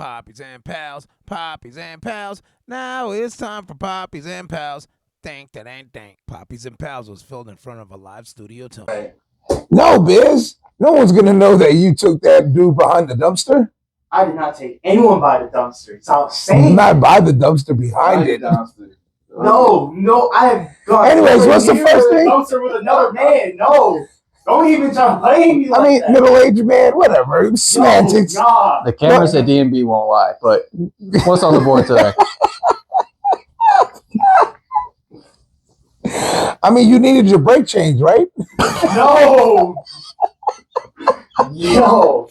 Poppies and Pals, Poppies and Pals. Now it's time for Poppies and Pals. Thank that ain't thank. Poppies and Pals was filmed in front of a live studio tonight. No, Biz. No one's gonna know that you took that dude behind the dumpster. I did not take anyone by the dumpster. It's outside. Not by the dumpster, behind it. No, I have gone. Anyways, what's the first thing? Dumpster with another man. No, don't even try to blame me. I mean, middle-aged man, whatever. Semantics. Nah. The cameras at DMB won't lie, but what's on the board today? I mean, you needed your brake change, right? No. Yo.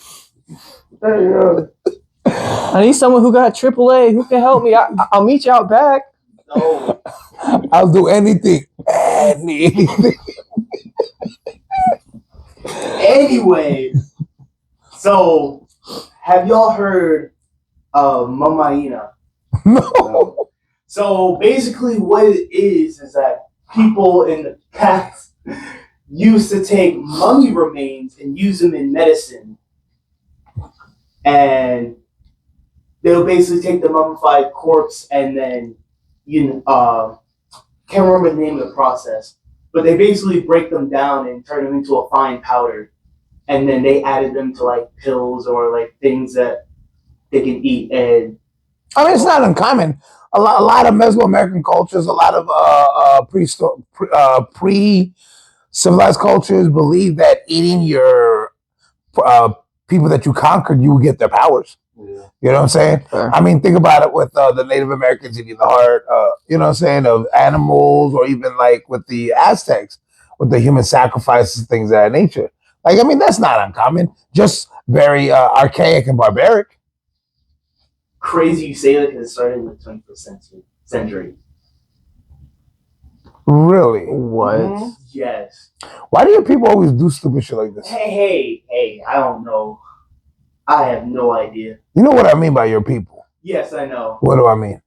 I need someone who got AAA who can help me. I'll meet you out back. No. I'll do anything. Anything. Anyway, so have y'all heard of Mamaina? No. So basically, what it is that people in the past used to take mummy remains and use them in medicine, and they'll basically take the mummified corpse and then can't remember the name of the process, but they basically break them down and turn them into a fine powder, and then they added them to like pills or like things that they can eat. And I mean, it's not uncommon. A lot of Mesoamerican cultures, a lot of pre-civilized cultures believe that eating your people that you conquered, you would get their powers. Yeah. You know what I'm saying? Fair. I mean, think about it with the Native Americans eating the heart, you know what I'm saying, of animals, or even like with the Aztecs, with the human sacrifices, things of that nature. Like, I mean, that's not uncommon, just very archaic and barbaric. crazy you say that because it started in the 21st century. Really? What? Mm-hmm. Yes. Why do your people always do stupid shit like this? Hey, I don't know. I have no idea. You know what I mean by your people? Yes, I know. What do I mean?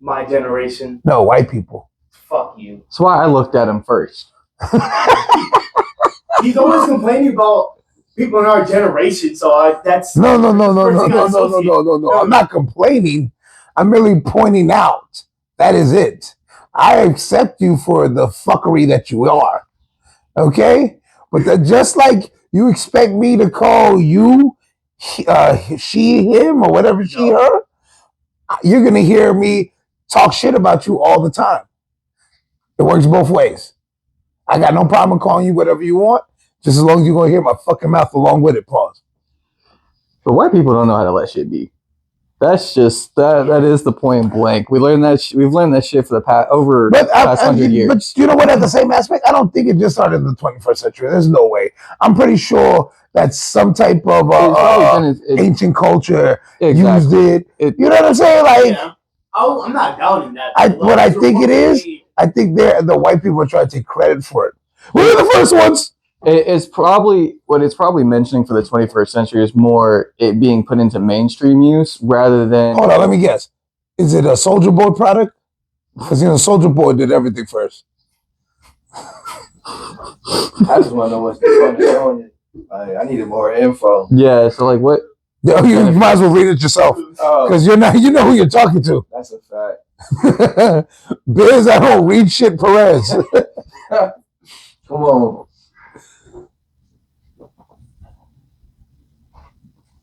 My generation. No, white people. Fuck you. That's why I looked at him first. He's always complaining about people in our generation, so that's... No. I'm not complaining. I'm merely pointing out. That is it. I accept you for the fuckery that you are. Okay? But just like you expect me to call you she, him, or whatever she, her, you're going to hear me talk shit about you all the time. It works both ways. I got no problem calling you whatever you want, just as long as you're going to hear my fucking mouth along with it. Pause. But white people don't know how to let shit be. That's just that is the point blank. We've learned that shit for the past 100 years. But you know what? At the same aspect, I don't think it just started in the 21st century. There's no way. I'm pretty sure that some type of ancient culture used it. You know what I'm saying? Like, yeah. I'm not doubting that. What I think it is, I think the white people are trying to take credit for it. We were the first ones. It's probably mentioning for the 21st century is more it being put into mainstream use rather than. Hold on, let me guess. Is it a Soldier Board product? Because Soldier Board did everything first. I just want to know what's going on. I needed more info. Yeah, so like what? Yo, you might as well read it yourself because you know who you're talking to. That's a fact. Biz, I don't read shit, Perez. Come on.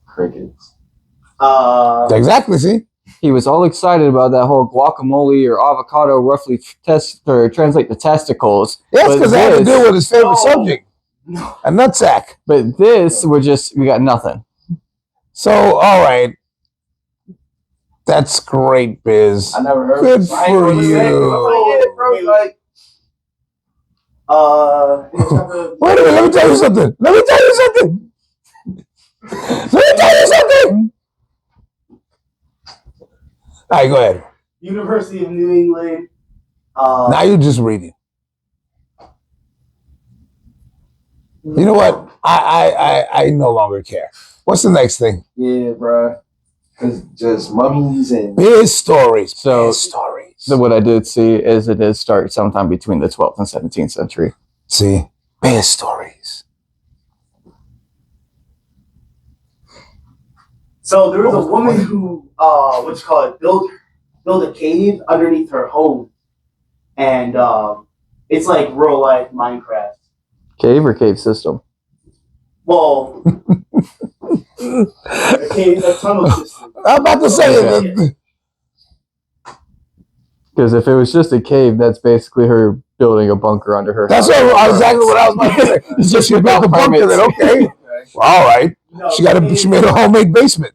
Crickets. Exactly. See, he was all excited about that whole guacamole or avocado roughly translate to testicles. Yes, because they had to deal with his favorite subject, a nutsack. But this, we got nothing. So, all right, that's great, Biz. I never heard. Good for you. Wait a minute. Let me tell you something. All right, go ahead. University of New England. Now you're just reading. You know what? I no longer care. What's the next thing? Yeah, bro. Cause just mummies and Biz stories. So What I did see is it did start sometime between the 12th and 17th century. See, Biz stories. So there was a woman who, build a cave underneath her home, and it's like real life Minecraft. Cave or cave system? Well, a tunnel system. I'm about to say it. Because if it was just a cave, that's basically her building a bunker under her That's house. exactly what I was about to say. It's just she built a bunker. Then okay, all right. No, She made a homemade basement.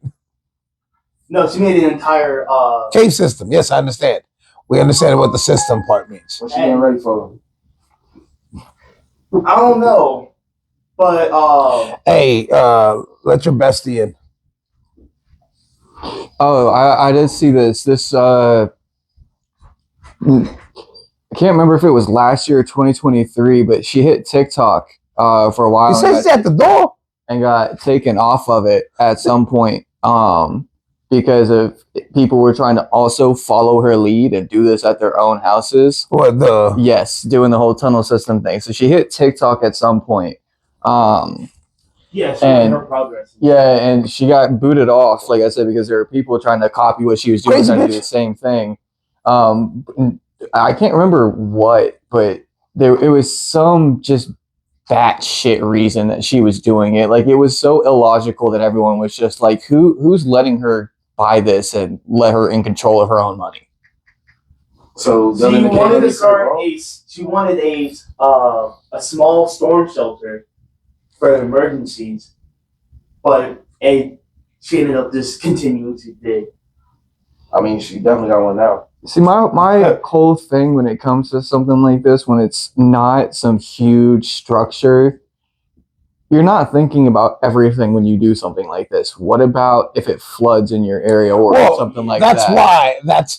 No, she made an entire cave system. Yes, I understand. We understand what the system part means. What's she getting ready for? I don't know, but hey, let your bestie in. Oh, I did see this. I can't remember if it was last year or 2023, but she hit TikTok for a while. He says she's at the door and got taken off of it at some point because of people were trying to also follow her lead and do this at their own houses. What the? Yes, doing the whole tunnel system thing. So she hit TikTok at some point. Yeah, she made her progress. Yeah, and she got booted off, like I said, because there were people trying to copy what she was doing, trying to do the same thing. I can't remember what, but it was some just batshit reason that she was doing it. Like, it was so illogical that everyone was just like, who's letting her buy this and let her in control of her own money? So she wanted to start she wanted a small storm shelter for emergencies, but she ended up just continuing to dig. I mean, she definitely got one now. See, my whole thing when it comes to something like this, when it's not some huge structure, you're not thinking about everything when you do something like this. What about if it floods in your area or something like that?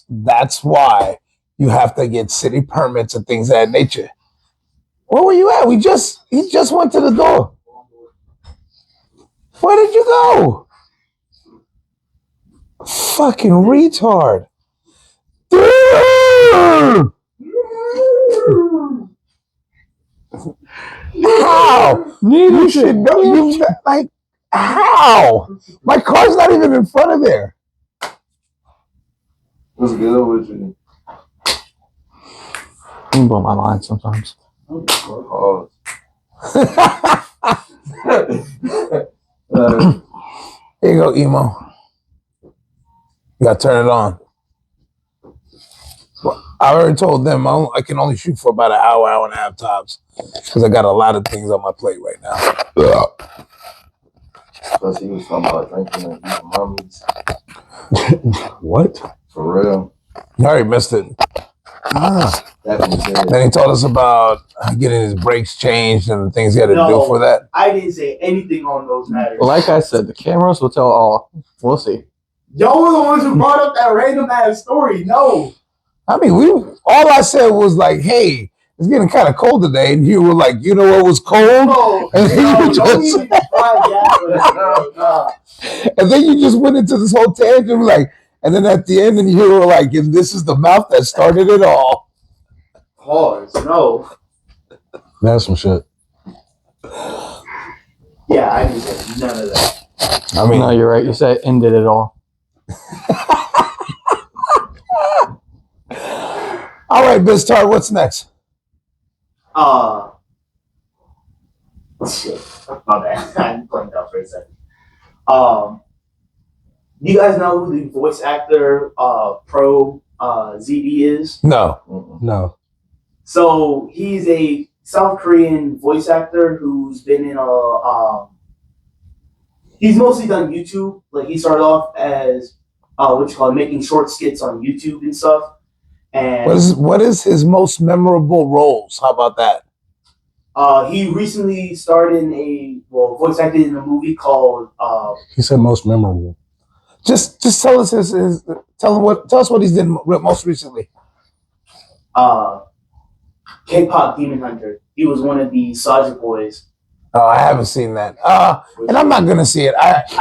That's why you have to get city permits and things of that nature. Where were you at? He just went to the door. Where did you go? Fucking retard. How? You should know. You like how? My car's not even in front of there. What's good with you? You can blow my mind sometimes. Oh. Here you go, emo. You gotta turn it on. I already told them I can only shoot for about an hour and a half tops because I got a lot of things on my plate right now. Plus, he was talking about drinking and eating mummies. What? For real. You already missed it. Then he told us about getting his brakes changed and the things he had to do for that. I didn't say anything on those matters. Like I said, the cameras will tell all. We'll see. Y'all were the ones who brought up that random ass story. No. I mean, all I said was like, hey, it's getting kind of cold today. And you were like, you know what was cold? And then you just went into this whole tangent, like, and then at the end, and you were like, and this is the mouth that started it all. Pause. No. That's some shit. Yeah, I didn't say none of that. I mean, no, you're right. You said ended it all. All right, Biztar, what's next? Shit. My bad. I blanked out for a second. You guys know who the voice actor Pro ZD is? No. No. So he's a South Korean voice actor who's been in he's mostly done YouTube. Like, he started off as making short skits on YouTube and stuff. And what is his most memorable roles? How about that? He recently starred in voice acted in a movie called He said most memorable. Just tell us tell us what he's did most recently. K-pop Demon Hunter. He was one of the Sajid boys. Oh, I haven't seen that. And I'm not gonna see it. It's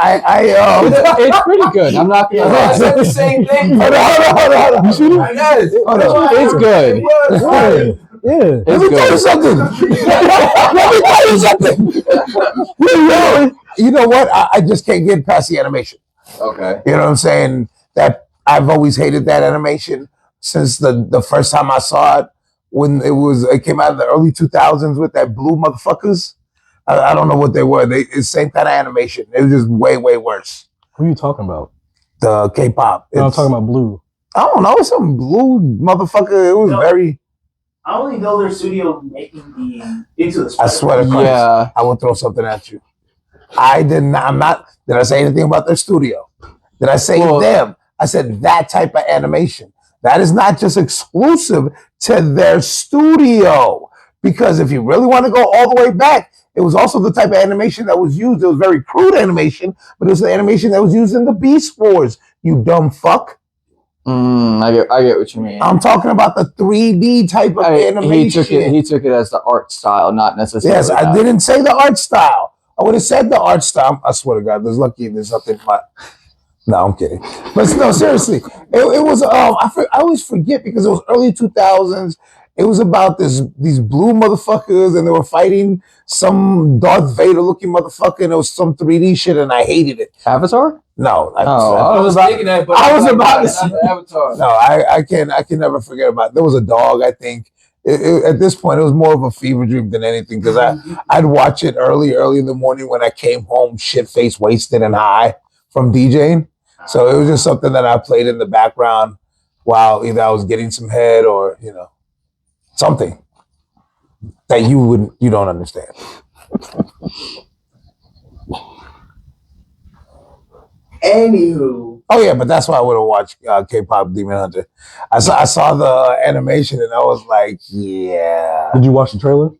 pretty good. I'm not gonna lie. I said the same thing. Hold on. You seen it? Yes. It's good. Yeah. Let me tell you something. You know what? I just can't get past the animation. Okay. You know what I'm saying? That I've always hated that animation since the first time I saw it when it came out in the early 2000s with that blue motherfuckers. I don't know what they were. It's same kind of animation. It was just way worse. Who are you talking about? The K-pop. No, I'm talking about Blue. I don't know. It's some blue motherfucker. It was very. I only know their studio making the Into the Spider. I swear to Christ. Yeah. I will throw something at you. I did not. I'm not. Did I say anything about their studio? Did I say them? I said that type of animation. That is not just exclusive to their studio. Because if you really want to go all the way back, it was also the type of animation that was used. It was very crude animation, but it was the animation that was used in the Beast Wars. You dumb fuck. I get what you mean. I'm talking about the 3D type of animation. He took it as the art style, not necessarily. Yes, I didn't say the art style. I would have said the art style. I swear to God, there's nothing. No, I'm kidding. But no, seriously, it was. I always forget because it was early 2000s. It was about these blue motherfuckers, and they were fighting some Darth Vader looking motherfucker, and it was some 3D shit, and I hated it. Avatar? No, I was thinking that, but I was about to say Avatar. No, I can never forget about it. There was a dog, I think. At this point, it was more of a fever dream than anything because I'd watch it early in the morning when I came home, shit faced, wasted, and high from DJing. So it was just something that I played in the background while either I was getting some head or something that you don't understand. Anywho. Oh yeah, but that's why I would have watched K-pop Demon Hunter. I saw the animation and I was like, yeah. Did you watch the trailer?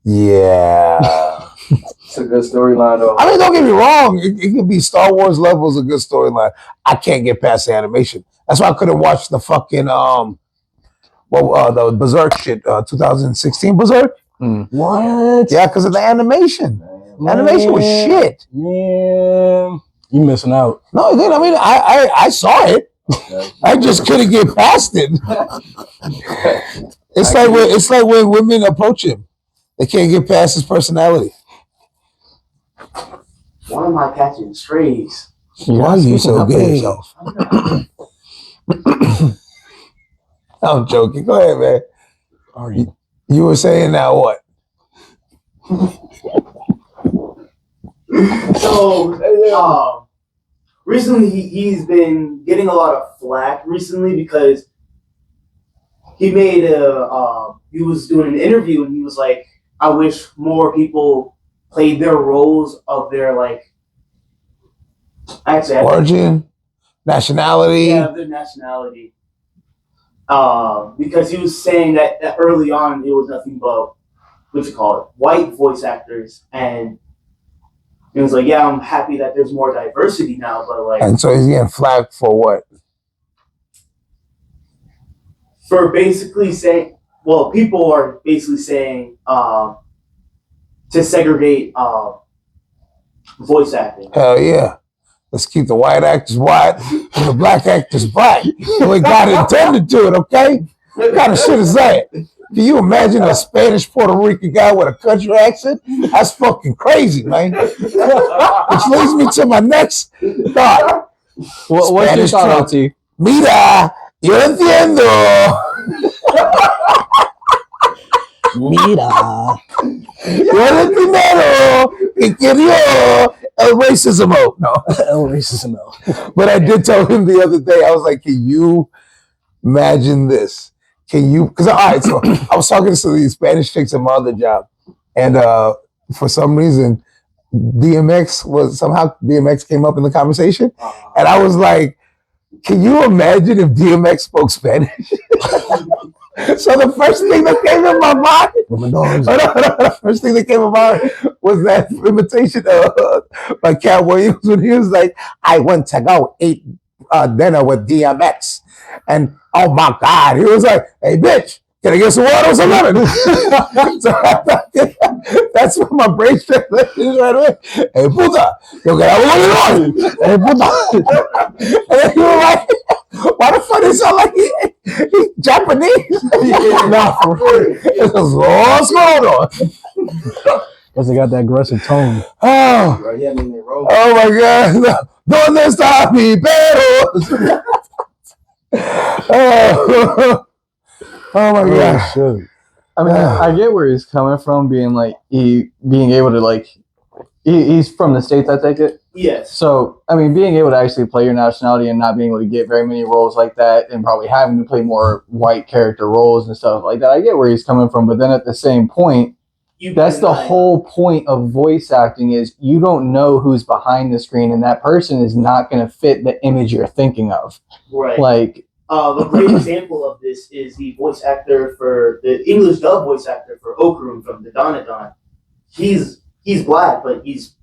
Yeah. It's a good storyline though. I mean, don't get me wrong. It could be Star Wars levels of good storyline. I can't get past the animation. That's why I couldn't watch the fucking the Berserk shit, 2016 Berserk. What? Yeah, because of the animation. Animation was shit. Man, you missing out. No, I mean, I saw it. I just couldn't get past it. It's like when women approach him, they can't get past his personality. Why am I catching strays? Why are you so gay? I'm joking. Go ahead, man. Are you? You were saying now what? So, recently he's been getting a lot of flack recently because he made he was doing an interview and he was like, I wish more people played their roles of their origin, nationality. Yeah, their nationality. Because he was saying that early on it was nothing but white voice actors, and he was like, yeah, I'm happy that there's more diversity now, but and so he's getting flagged for what? For basically saying, well, people are basically saying to segregate voice acting. Hell yeah. Let's keep the white actors white and the black actors black. The way God intended to it, okay? What kind of shit is that? Can you imagine a Spanish Puerto Rican guy with a country accent? That's fucking crazy, man. Which leads me to my next thought. What's your thought, LT? Mira, yo entiendo. Mira. Yo era el primero que querió el racism out. No. El racism out. But I did tell him the other day, I was like, can you imagine this? Can you? Because, all right, so I was talking to these Spanish chicks at my other job. And for some reason, DMX came up in the conversation. And I was like, can you imagine if DMX spoke Spanish? So the first thing that came in my mind, the first thing that came in my mind was that imitation by Cat Williams when he was like, I went to go eat dinner with DMX. And oh my God, he was like, hey bitch, can I get some water or some lemon? So that's what my brain translation is right away. Hey puta, yo que algo going on. Hey puta. And then you were like, why the fuck is it like he's Japanese? No, for real. It's just what's going on? Because they got that aggressive tone. Oh my God. ¿Dónde está mi perro? Oh my god. Shit. I mean, I get where he's coming from, being able to like, he's from the States, I take it. Yes. So, I mean, being able to actually play your nationality and not being able to get very many roles like that, and probably having to play more white character roles and stuff like that, I get where he's coming from. But then at the same point, that's the whole point of voice acting, is you don't know who's behind the screen, and that person is not going to fit the image you're thinking of. Right. Like, a great example of this is the voice actor for the English dub voice actor for Okarum from the Donadon. He's black, but he's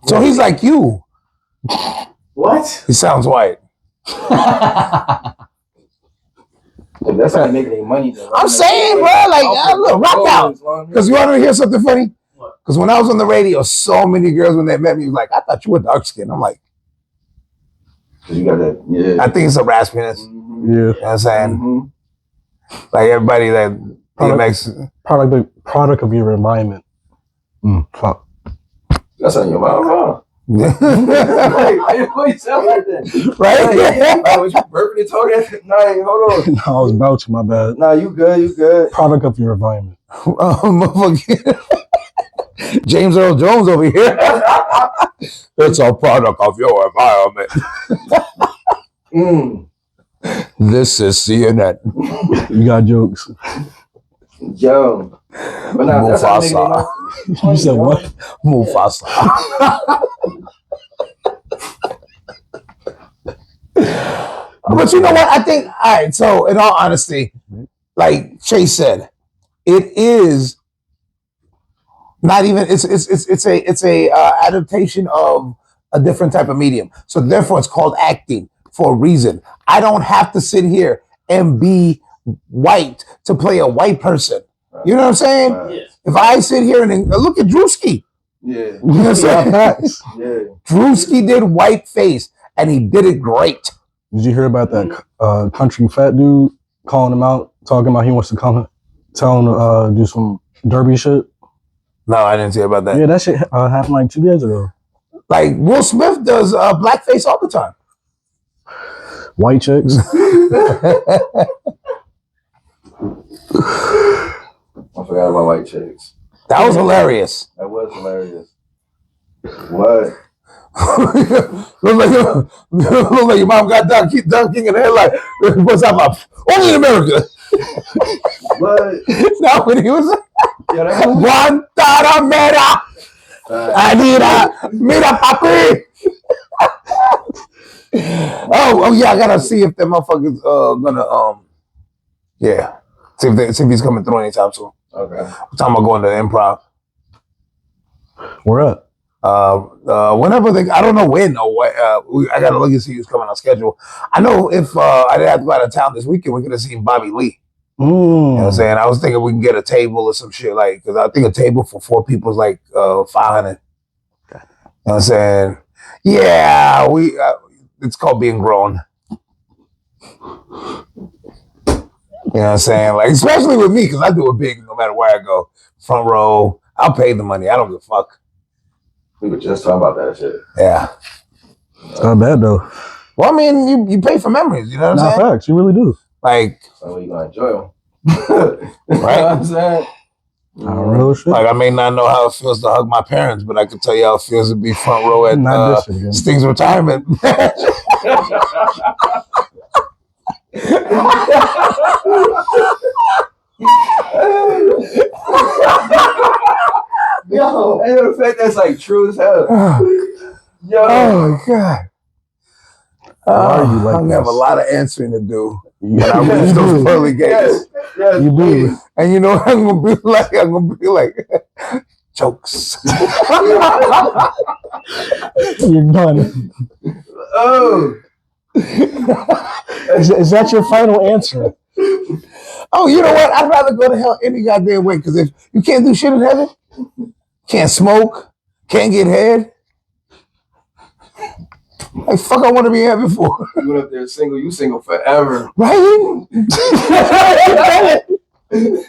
so he's like you. What? He sounds white. That's how they make their money, though. I'm saying, bro, like, look, rock out. Because you want to hear something funny? Because when I was on the radio, so many girls, when they met me, was like, I thought you were dark skinned. I'm like, you got that, yeah. I think it's a raspiness. Yeah. You know what I'm saying? Like everybody that product of your environment. Fuck. That's on your mouth, huh? Why you sound like that? Right? Like, was you burping and talking? Nah, hold on. No, I was about to, my bad. Nah, you good. Product of your environment. James Earl Jones over here. It's a product of your environment. This is CNN. You got jokes. Yo. But now Mufasa. You said what? Mufasa. But you know what? I think, all right, so in all honesty, like Chase said, it is not even, it's a adaptation of a different type of medium. So therefore it's called acting for a reason. I don't have to sit here and be white to play a white person. You know what I'm saying? Yes. If I sit here and look at Drewski. Yeah. You know what I'm saying? Yeah. Drewski did white face and he did it great. Did you hear about that country fat dude calling him out, talking about he wants to come tell him to do some derby shit? No, I didn't hear about that. Yeah, that shit happened like 2 days ago. Like Will Smith does blackface all the time. White chicks. I forgot about white chicks. That was hilarious. That was hilarious. What? look like your mom got Don King in the headlight. What's up? Only in America. What? Now when he was Guantanamera. Anita, mira papi. Oh yeah, I gotta see if that motherfucker's gonna yeah. See if he's coming through anytime soon. Okay. What time am I going to the improv? Where at? Whenever I don't know when or what. I gotta look and see who's coming on schedule. I know if I didn't have to go out of town this weekend, we could have seen Bobby Lee. You know what I'm saying? I was thinking we can get a table or some shit, like, because I think a table for 4 people is like $500. You know what I'm saying? Yeah, it's called being grown. You know what I'm saying? Like, especially with me, because I do it big no matter where I go. Front row, I'll pay the money. I don't give a fuck. We were just talking about that shit. Yeah. It's not bad though. Well, I mean, you pay for memories, you know what I'm saying? Facts, you really do. Like, so you gonna enjoy them. Right? You know what I'm saying? Real shit. Like, I may not know how it feels to hug my parents, but I can tell you how it feels to be front row at Sting's retirement. Yo, and the fact that's like true as hell. Yo. Oh my god. Why are you like I'm gonna have a this? lot of answering to do when I reach those pearly gates. Yes, You do. And you know what I'm gonna be like? I'm gonna be like jokes. You're done. Oh. Is that your final answer? Oh, you know what? I'd rather go to hell any goddamn way, because if you can't do shit in heaven, can't smoke, can't get head. Like, fuck I want to be in heaven for? You went up there single, you single forever. Right? Biz,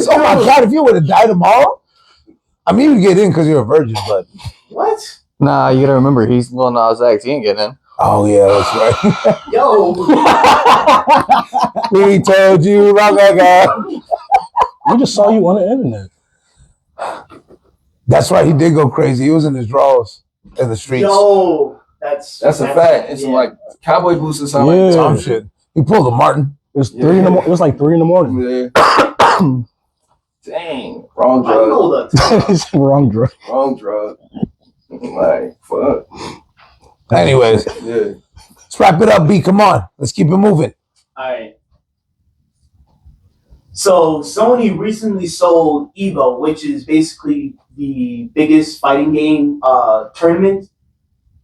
oh my god, if you were to die tomorrow, I mean, you get in because you're a virgin, but What? Nah, you gotta remember, he's Lil Nas X. He ain't getting in. Oh yeah, that's right. Yo, We told you long ago. We just saw you on the internet. That's right. He did go crazy. He was in his drawers in the streets. yo, that's a fact. It's like cowboy boots or something. Yeah. Like Some that. shit. He pulled a Martin. It was 3 in the It was like 3 in the morning. Yeah. Dang. Wrong I know drug. that. Wrong drug. Wrong drug. Like, fuck. Anyways, Yeah. let's wrap it up, B. Come on. Let's keep it moving. Alright. So Sony recently sold Evo, which is basically the biggest fighting game tournament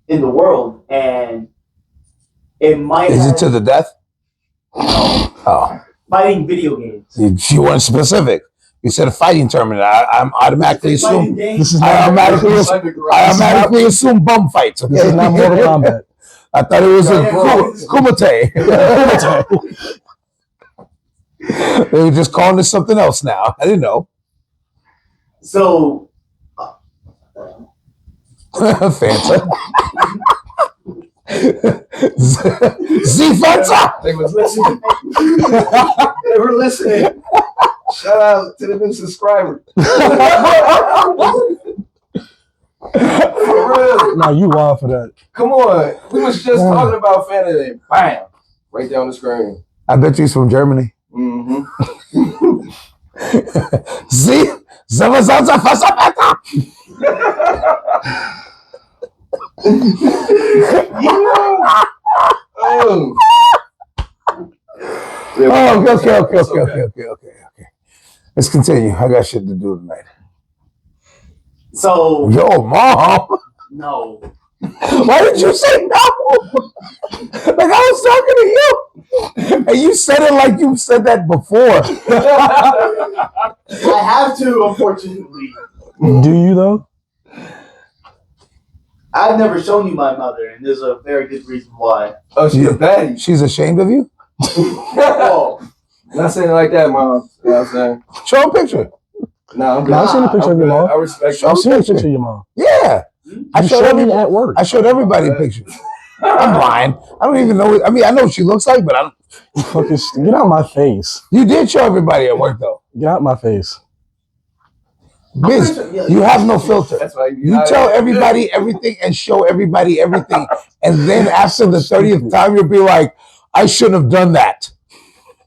in the world, and it might Is have it to the death? Oh, fighting video games. you weren't specific. You said a fighting tournament. I'm automatically It's a fighting assume. game. This is I not automatically assume bum fights. Okay? This is not Mortal Kombat. I thought it was a kumite. They were just calling it something else now. I didn't know. So Fanta. Z Fanta. They was listening. They were listening. Shout out to the new subscriber. For real. Nah, you wild for that. Come on. We was just talking about Fanta and bam. Right there on the screen. I bet you he's from Germany. Mm-hmm. Z Fanta. Oh. Okay. Let's continue. I got shit to do tonight. So Yo, mom. no. Why did you say no? Like I was talking to you. And you said it like you said that before. I have to, unfortunately. Do you though? I've never shown you my mother, and there's a very good reason why. Oh, she's a baddie. She's ashamed of you? Oh, Not saying it like that, Mom. You know what I'm saying? Show a picture. No, I'm good. Nah, I've seen a picture of your mom. I respect Show I've seen a picture. picture of your mom. Yeah. I You showed showed me every- at work. I showed everybody pictures. I'm lying. I don't even know. I mean, I know what she looks like, but I don't. Fucking get out my face. You did show everybody at work, though. Get out my face. Biz, you have no filter. That's why You tell everybody everything and show everybody everything. And then after the 30th time, you'll be like, I shouldn't have done that.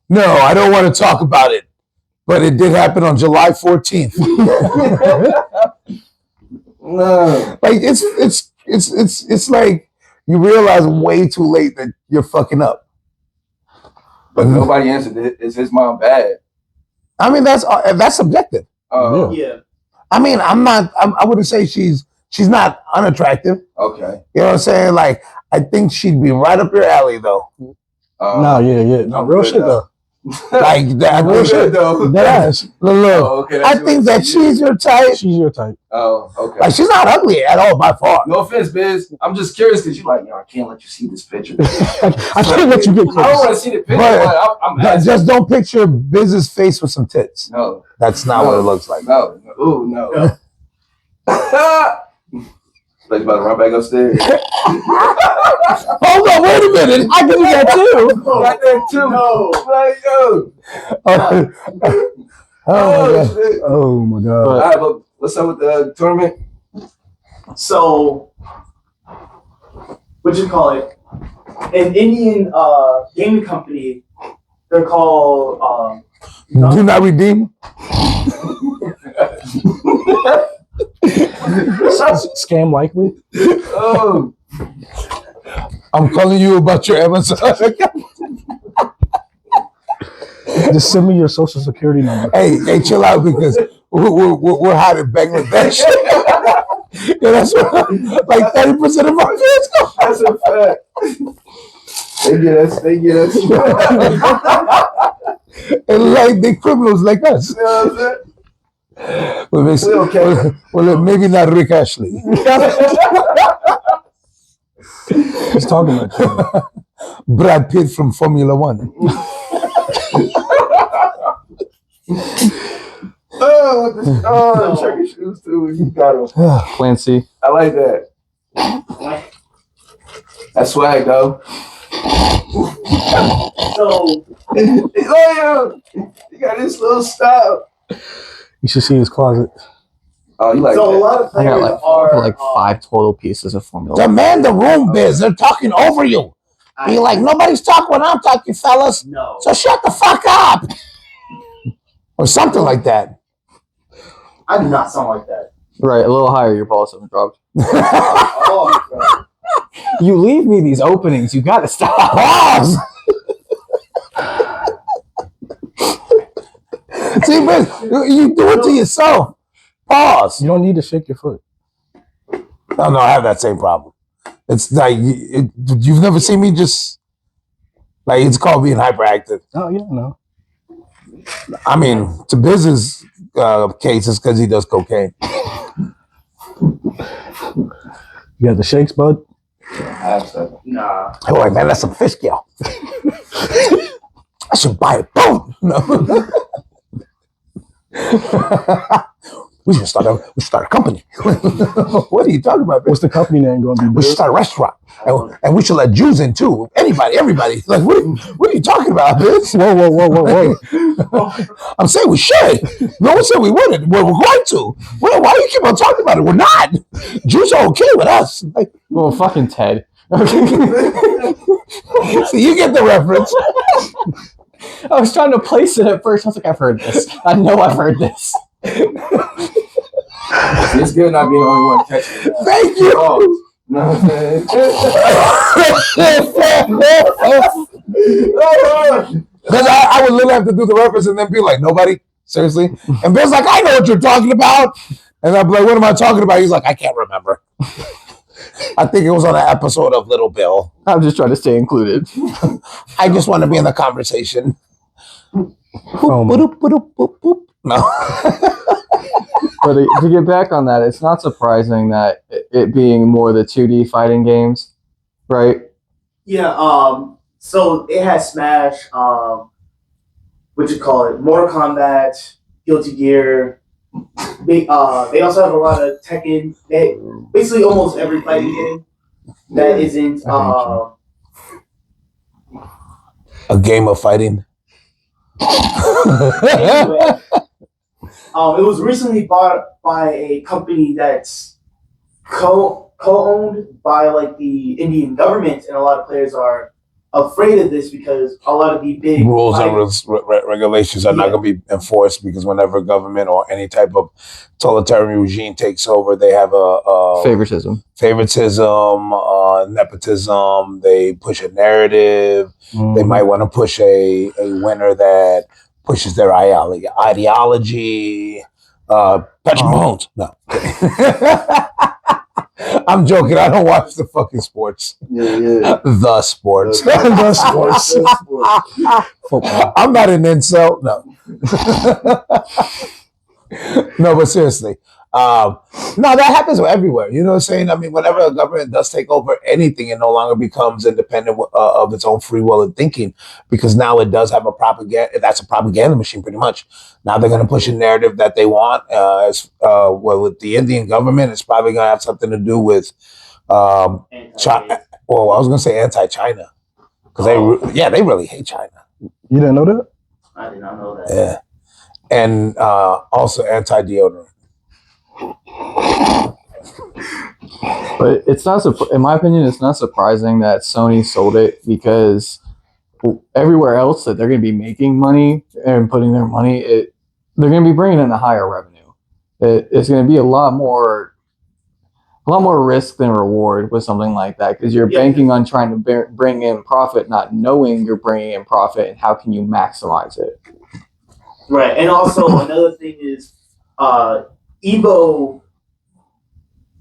No, I don't want to talk about it. But it did happen on July 14th. No. Like it's like you realize way too late that you're fucking up. But nobody answered it. Is his mom bad? I mean, that's subjective. yeah. I mean, I wouldn't say she's not unattractive. Okay. You know what I'm saying? Like, I think she'd be right up your alley, though. No, yeah. No, real shit though. Like that. Real shit though. That ass. Look, Oh, okay, I think that she's your type. She's your type. Oh, okay. Like, she's not ugly at all by far. No offense, Biz. I'm just curious because you're like, yo, I can't let you see this picture. I can't let you get I don't want close. to see the picture. But- But I'm asking. Just don't picture Biz's face with some tits. No. That's not what it looks like. No. Ooh, no. Like, about to run back upstairs. Hold on, wait a minute. I can do that too. Right there, too. No. Like, yo. Oh, shit. Oh my god. All right, but what's up with the tournament? So, what you call it? An Indian gaming company. They're called. do not redeem. Scam likely. Oh. I'm calling you about your Amazon. Just send me your social security number. hey, chill out because we're hot in Bangladesh. Yeah, that's what, like 30% of our kids go. That's a fact. They get us. You And like they criminals like us. know what I'm saying? Well, well, maybe not Rick Ashley. He's talking about you. Brad Pitt from Formula One. Oh, turkey shoes too. You got them. Clancy. I like that. That's swag, though. So, you got this little style. You should see his closet. Oh, you like so that? a lot of I got players like 5 total pieces of Formula. Demand the room, Biz. They're talking over you. Be like, nobody's talking when I'm talking, fellas. No. So shut the fuck up. Or something like that. I do not sound like that. Right, a little higher. Your balls haven't dropped. Oh, You leave me these openings. You got to stop. Pause. See, Biz, you do it to yourself. Pause. You don't need to shake your foot. No, I have that same problem. It's like you've never seen me just like it's called being hyperactive. Oh yeah, no. I mean, to Biz's case, it's because he does cocaine. You got the shakes, bud. nah. Oh, wait, man, that's some fish scale. I should buy a boat. No. We should start a company. What are you talking about, man? What's the company name going to be? We should start a restaurant. And we should let Jews in too. Anybody, everybody. Like, what are you talking about, bitch? Whoa. I'm saying we should. No one said we wouldn't. We're going to. Why do you keep on talking about it? We're not. Jews are okay with us. Like, Well, fucking Ted. so you get the reference. I was trying to place it at first. I was like, I've heard this. I know I've heard this. It's good not being the only one catching it. Thank you. Oh, no, man. Because I would literally have to do the reference and then be like, nobody? Seriously? And Bill's like, I know what you're talking about. And I'm like, what am I talking about? He's like, I can't remember. I think it was on an episode of Little Bill. I'm just trying to stay included. I just want to be in the conversation. No. But to get back on that, it's not surprising that it being more the 2D fighting games, right? Yeah, so it has Smash, what you call it, Mortal Kombat, Guilty Gear. They also have a lot of Tekken. Basically almost every fighting game that isn't A game of fighting. anyway. It was recently bought by a company that's co-owned by like the Indian government, and a lot of players are afraid of this because a lot of the big Rules and regulations are not going to be enforced because whenever government or any type of totalitarian regime takes over, they have a favoritism, nepotism. They push a narrative. They might want to push a winner that pushes their ideology. Patrick Mahomes. No. I'm joking. I don't watch the fucking sports. Yeah. The sports. The sports. Football. I'm not an incel. No. No, but seriously. No, that happens everywhere. You know what I'm saying? I mean, whenever a government does take over anything, it no longer becomes independent of its own free will and thinking, because now it does have a propaganda. That's a propaganda machine, pretty much. Now they're going to push a narrative that they want. With the Indian government, it's probably going to have something to do with China. Well, I was going to say anti-China, because they really hate China. You didn't know that? I did not know that. Yeah, and also anti-deodorant. But it's not, in my opinion, it's not surprising that Sony sold it, because everywhere else that they're going to be making money and putting their money, they're going to be bringing in a higher revenue. It's going to be a lot more risk than reward with something like that, because you're banking on trying to bring in profit, not knowing you're bringing in profit, and how can you maximize it. Right, and also another thing is Evo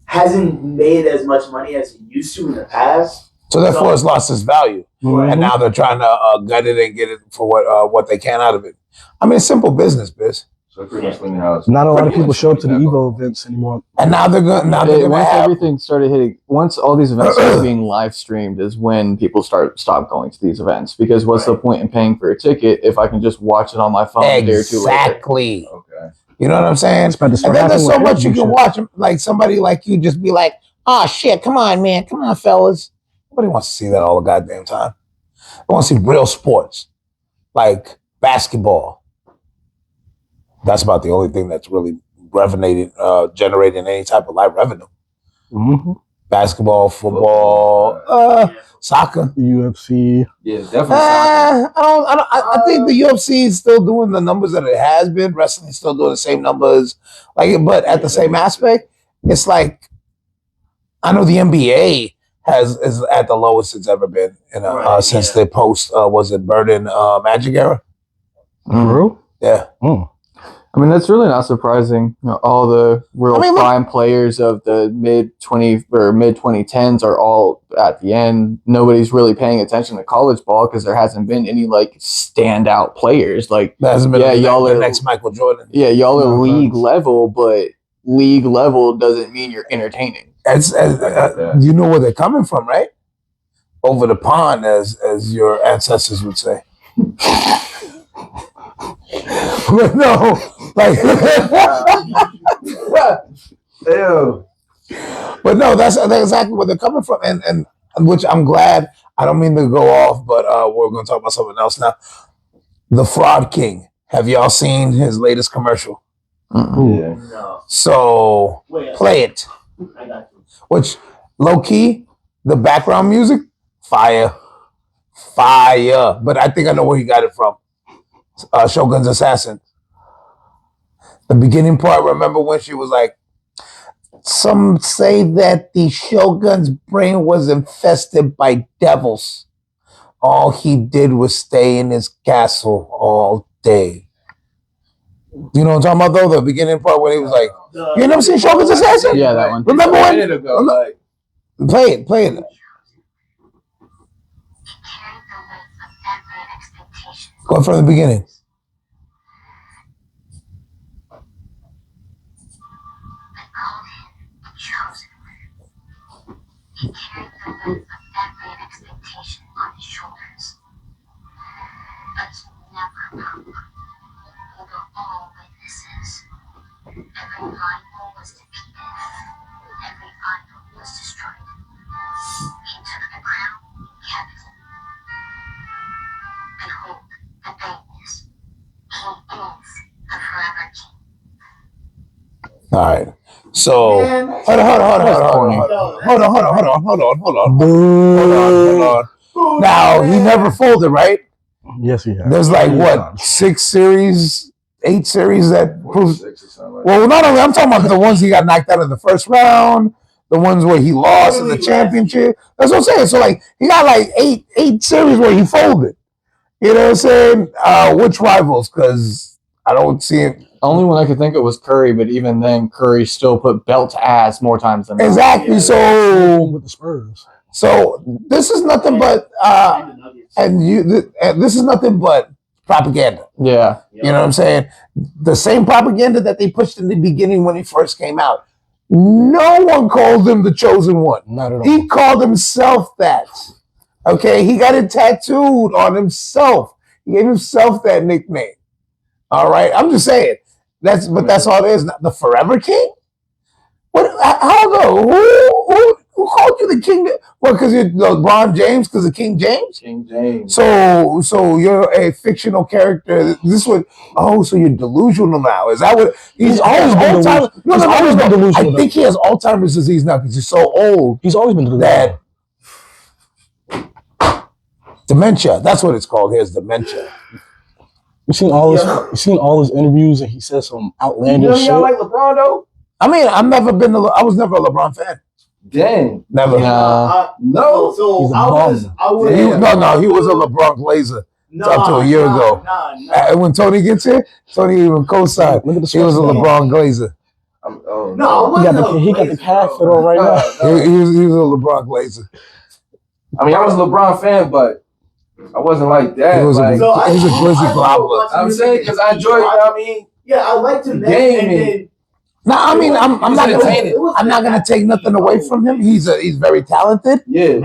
hasn't made as much money as it used to in the past. So therefore, it's lost its value, and now they're trying to gut it and get it for what they can out of it. I mean, it's simple business, biz. So pretty much cleaning house. Not a lot of people show up to the Evo events anymore. And now they're going. Once everything started hitting, once all these events started being live streamed, is when people stop going to these events. Because what's the point in paying for a ticket if I can just watch it on my phone a day or two later? Exactly. Okay. You know what I'm saying? And then there's so much you can watch. Like somebody like you just be like, Oh shit! Come on, man! Come on, fellas! Nobody wants to see that all the goddamn time. I want to see real sports like basketball. That's about the only thing that's really generating any type of live revenue. Mm-hmm. Basketball, football, soccer, UFC. Yeah, definitely soccer. I think the UFC is still doing the numbers that it has been. Wrestling is still doing the same numbers, but at the same aspect, it's like I know the NBA is at the lowest it's ever been since the post was it Burden Magic era. For real? Yeah. I mean, that's really not surprising. All the prime players of the mid 2010s are all at the end. Nobody's really paying attention to college ball because there hasn't been any standout players. There hasn't been the next Michael Jordan. Yeah, y'all are league level, but league level doesn't mean you're entertaining. You know where they're coming from, right? Over the pond, as your ancestors would say. No, Ew. But no, that's exactly where they're coming from, and which I'm glad. I don't mean to go off, but we're going to talk about something else now. The Fraud King. Have y'all seen his latest commercial? Yeah. No. So play it. I got you. Which low key, the background music, fire. But I think I know where he got it from. Shogun's Assassin. The beginning part, remember when she was like, some say that the Shogun's brain was infested by devils. All he did was stay in his castle all day. You know what I'm talking about though? The beginning part when he was like, you never seen Shogun's Assassin? Yeah, that one. Remember when? A minute ago, Play it. Go from the beginning. He carried the weight of every expectation on his shoulders. But he never broke. We were all witnesses. Every rival was defeated. Every idol was destroyed. He took the crown and kept it. Behold the greatness. He is the forever king. All right. So hold on. Now he never folded, right? Yes, he has. There's like what 8 series that proves. Well, not only I'm talking about the ones he got knocked out in the first round, the ones where he lost in the championship. That's what I'm saying. So like he got like eight series where he folded. You know what I'm saying? Which rivals? Because I don't see it. Only one I could think of was Curry, but even then, Curry still put belt to ass more times than exactly. Yeah, so with the Spurs. So this is nothing but this is nothing but propaganda. Yeah, you know what I'm saying. The same propaganda that they pushed in the beginning when he first came out. No one called him the chosen one. Not at all. He called himself that. Okay, he got it tattooed on himself. He gave himself that nickname. All right, I'm just saying. That's all it is. Not the Forever King. What? How go? Who called you the king? What? Because you're LeBron James? Because of King James? King James. So you're a fictional character. This would. Oh, so you're delusional now? Is that what? He's always been Alzheimer's. No. delusional. I think he has Alzheimer's disease now because he's so old. He's always been delusional. That dementia. That's what it's called. Here's dementia. You seen all his interviews, and he says some outlandish shit. You like LeBron though? I mean, I was never a LeBron fan. Dang. Never. No. So I was. He was a LeBron Glazer up to a year ago. And when Tony gets here, Tony even co-signed. He was a LeBron Glazer. He got the calf fit on right now. He was a LeBron Glazer. I mean, I was a LeBron fan, but I wasn't like that. He was a glizzy globber. I'm saying because I enjoyed it. I mean, I liked him game. No, I mean I'm not gonna take nothing away from him. He's very talented. Yeah,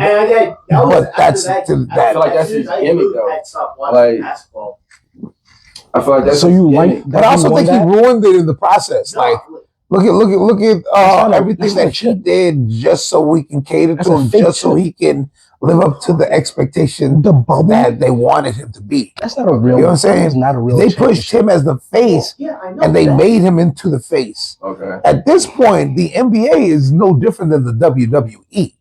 but that's I feel like that's his gimmick though. Like, I feel like that's so you like, but I also think he ruined it in the process. Look at everything that he did just so we can cater to him, just so he can live up to the expectation that they wanted him to be. That's not a real. You know what I'm saying? That's not a real. They pushed him as the face, and they made him into the face. Okay. At this point, the NBA is no different than the WWE. You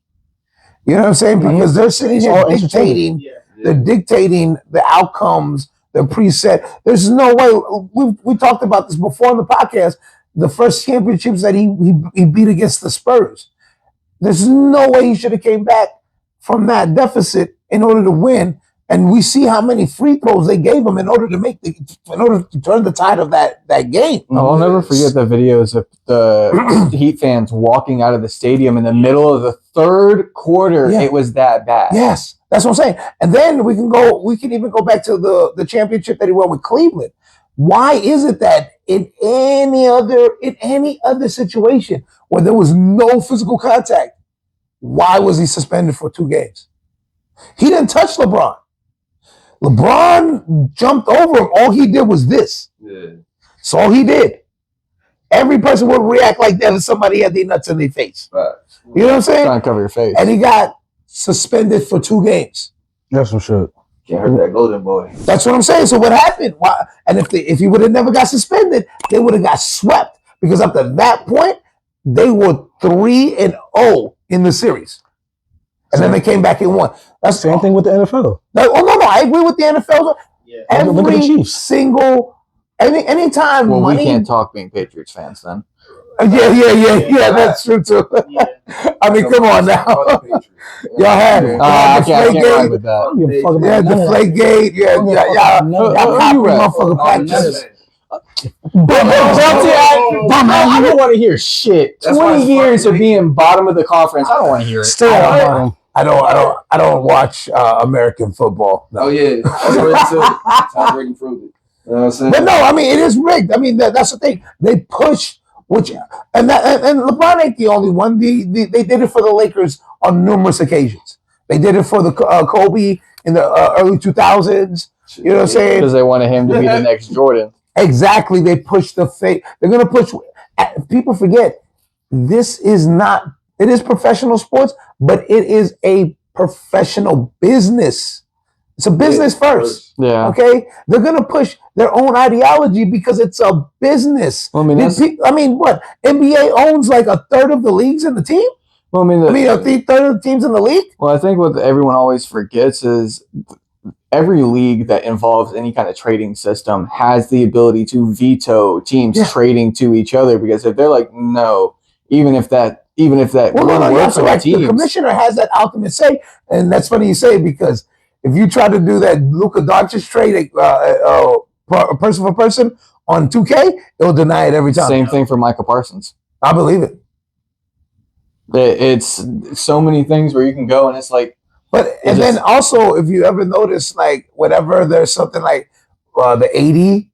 know what I'm saying? Because they're sitting here dictating. They're dictating the outcomes, the preset. There's no way. We talked about this before in the podcast. The first championships that he beat against the Spurs. There's no way he should have came back from that deficit in order to win. And we see how many free throws they gave him in order to turn the tide of that game. I'll never forget the videos of the Heat fans walking out of the stadium in the middle of the third quarter. Yeah. It was that bad. Yes, that's what I'm saying. And then we can even go back to the championship that he won with Cleveland. Why is it that in any other situation where there was no physical contact, why was he suspended for 2 games? He didn't touch LeBron. LeBron jumped over him. All he did was this. Yeah. That's all he did. Every person would react like that if somebody had their nuts in their face. Right. You know what I'm saying? Trying to cover your face. And he got suspended for 2 games. That's some shit. Can't hurt that golden boy. That's what I'm saying. So what happened? Why? And if he would have never got suspended, they would have got swept. Because up to that point, they were 3-0 in the series. And then they came back and won. That's Same thing with the NFL. No, I agree with the NFL. Yeah. Every single, anytime well, money. We can't talk being Patriots fans then. Yeah, that's true too. Yeah. I mean, come on now. Y'all had it. I can't ride with that. Yeah, Deflategate. Yeah, motherfucking practice. I don't want to hear shit. 20 years of being bottom of the conference. I don't want to hear it. Stay out of bottom. I don't watch American football. No. Oh yeah, that's what Tom Brady proved it. You know what I'm saying? But no, I mean it is rigged. I mean that's the thing. They push and LeBron ain't the only one. They did it for the Lakers on numerous occasions. They did it for the Kobe in the early 2000s. You know what I'm saying? Because they wanted him to be the next Jordan. Exactly. They push the fake. They're gonna push. People forget this is not. It is professional sports, but it is a professional business. It's a business first. Yeah. Okay. They're gonna push their own ideology because it's a business. Well, I mean, what? NBA owns like a third of the leagues in the team. Well, a third of the teams in the league. Well, I think what everyone always forgets is every league that involves any kind of trading system has the ability to veto teams trading to each other, because if they're like, no, even if that works for right. teams, the commissioner has that ultimate say, and that's funny you say, because if you try to do that Luka Doncic trade, person for person on 2K, it'll deny it every time. Same thing for Michael Parsons. I believe it. It's so many things where you can go, and it's like. Then also, if you ever notice, like whenever there's something like the 80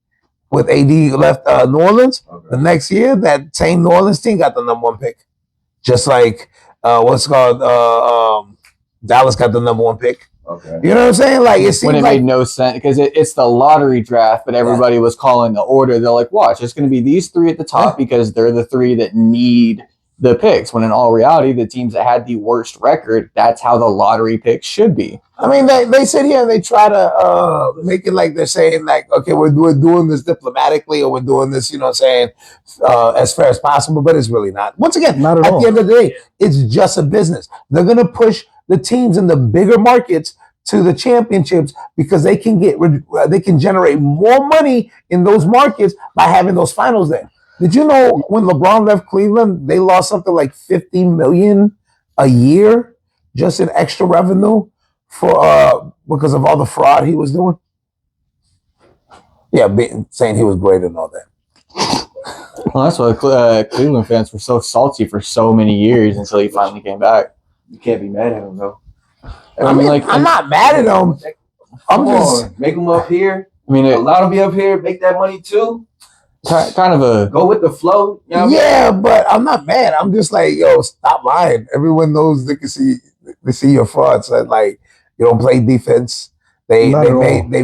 with AD left New Orleans, the next year that same New Orleans team got the #1 pick, just like Dallas got the #1 pick. Okay. You know what I'm saying? Like it seems made no sense because it's the lottery draft, but everybody was calling the order. They're like, watch, it's going to be these 3 at the top because they're the 3 that need the picks, when in all reality, the teams that had the worst record, that's how the lottery picks should be. I mean, they sit here and they try to make it like they're saying, like, okay, we're doing this diplomatically, or we're doing this, you know what I'm saying, as fair as possible, but it's really not. Once again, not at the end of the day, it's just a business. They're going to push the teams in the bigger markets to the championships because they can generate more money in those markets by having those finals there. Did you know when LeBron left Cleveland, they lost something like $50 million a year just in extra revenue for because of all the fraud he was doing? Yeah, saying he was great and all that. Well, that's why Cleveland fans were so salty for so many years until he finally came back. You can't be mad at him though. I mean, I'm not mad at him. I'm just make him up here. I mean, allow him to be up here, make that money too. Kind of a go with the flow. You know yeah, but I'm not mad. I'm just like, yo, stop lying. Everyone knows they see your frauds. That like you don't play defense. They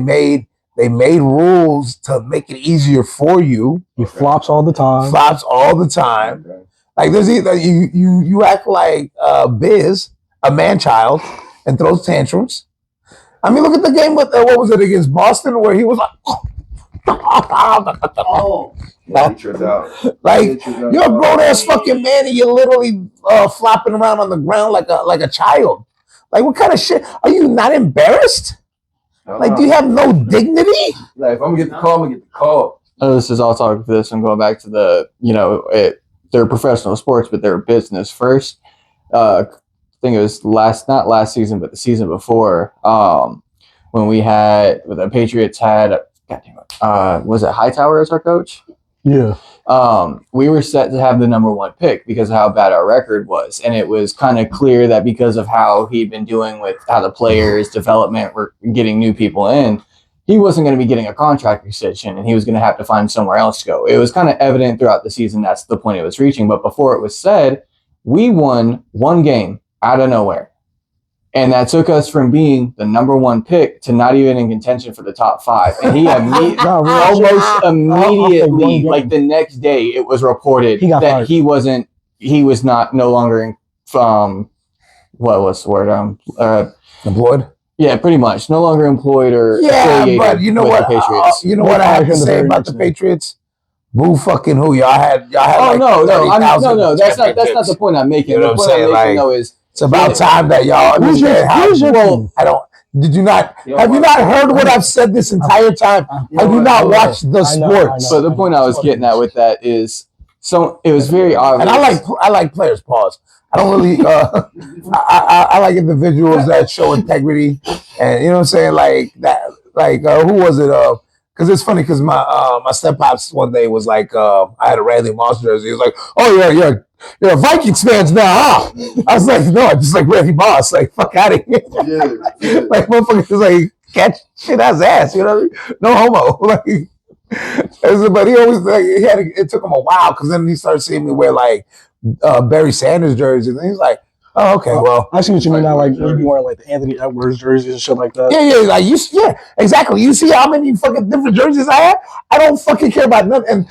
made They made rules to make it easier for you. He flops all the time. Flops all the time. Okay. Like there's either you act like Biz, a man child, and throws tantrums. I mean, look at the game with what was it against Boston where he was like, oh, yeah, he tripped out. Like you're a grown ass fucking man and you're literally flopping around on the ground like a child. Like what kind of shit? Are you not embarrassed? Like, do you have no dignity? Like, if I'm gonna get the call, I'm gonna get the call. This is all talking for this. I'm going back to the, they're professional sports, but they're business first. I think it was not last season, but the season before, when the Patriots had, was it Hightower as our coach? Yeah. We were set to have the number 1 pick because of how bad our record was. And it was kind of clear that because of how he'd been doing with how the players' development were getting new people in, he wasn't going to be getting a contract extension and he was going to have to find somewhere else to go. It was kind of evident throughout the season that's the point it was reaching. But before it was said, we won 1 game out of nowhere. And that took us from being the number 1 pick to not even in contention for the top 5. And he almost immediately, like the next day, it was reported that he was no longer in, what was the word? Employed? Yeah, pretty much. No longer employed or affiliated but you know with what? the Patriots. You know what I have to say about the Patriots? Boo fucking who? Y'all had oh, like no. That's not the point I'm making. You know the point I'm making, though, is it's about time that y'all understand how. I don't. Did you not? Have you not heard what I've said this entire time? Have you not watched the sports? So the point I was getting at with that is, it was very obvious. And I like players. Pause. I don't really. I like individuals that show integrity, and you know what I'm saying, like that. Like who was it? Because it's funny because my step pops one day was like, I had a Randy Moss jersey. He was like, oh yeah, you're a Vikings fans now, huh? I was like, no, I just like Randy Moss. Like, fuck out of here. Yeah. Like, motherfuckers like, catch shit out his ass, you know? No homo. Like, but he always, like, it took him a while because then he started seeing me wear, like, Barry Sanders jerseys. And he's like, oh, okay, well. I see what you mean now. Like, you be wearing, like, the Anthony Edwards jerseys and shit like that. Yeah, like, exactly. You see how many fucking different jerseys I have? I don't fucking care about nothing. And,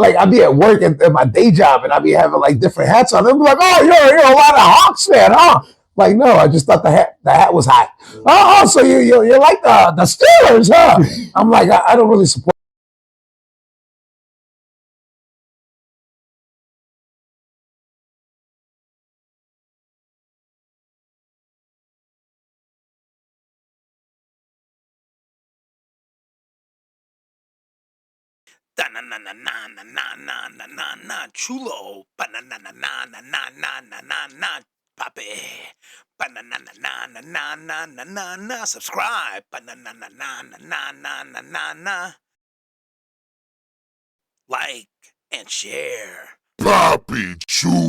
like, I'd be at work at my day job and I'd be having like different hats on. They'd be like, oh, you're a lot of Hawks fan, huh? Like, no, I just thought the hat was hot. Oh, so you're like the Steelers, huh? I'm like, I don't really support. Chulo. Poppie. Subscribe. Like and share. Poppie Chulo.